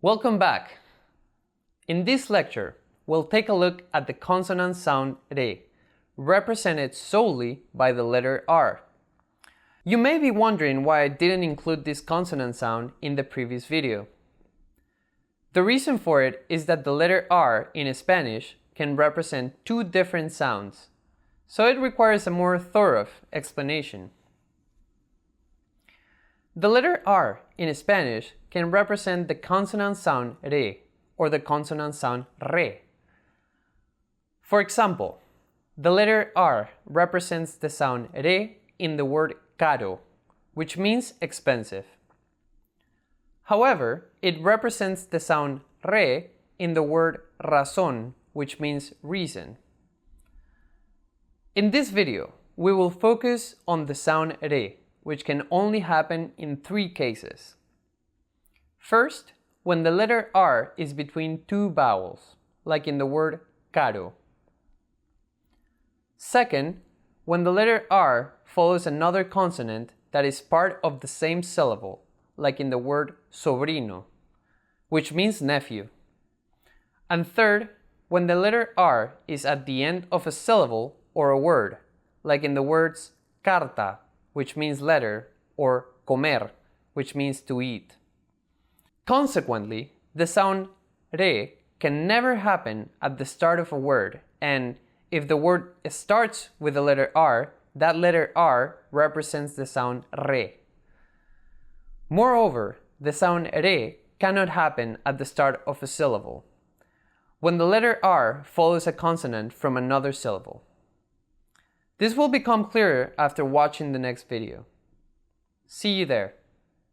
Welcome back! In this lecture, we'll take a look at the consonant sound re, represented solely by the letter R. You may be wondering why I didn't include this consonant sound in the previous video. The reason for it is that the letter R in Spanish can represent two different sounds, so it requires a more thorough explanation. The letter R in Spanish can represent the consonant sound re or the consonant sound re. For example, the letter R represents the sound re in the word caro, which means expensive. However, it represents the sound re in the word razón, which means reason. In this video, we will focus on the sound re, which can only happen in three cases. First, when the letter R is between two vowels, like in the word caro. Second, when the letter R follows another consonant that is part of the same syllable, like in the word sobrino, which means nephew. And third, when the letter R is at the end of a syllable or a word, like in the words carta, which means letter, or comer, which means to eat. Consequently, the sound re can never happen at the start of a word, and if the word starts with the letter R, that letter R represents the sound re. Moreover, the sound re cannot happen at the start of a syllable, when the letter R follows a consonant from another syllable. This will become clearer after watching the next video. See you there.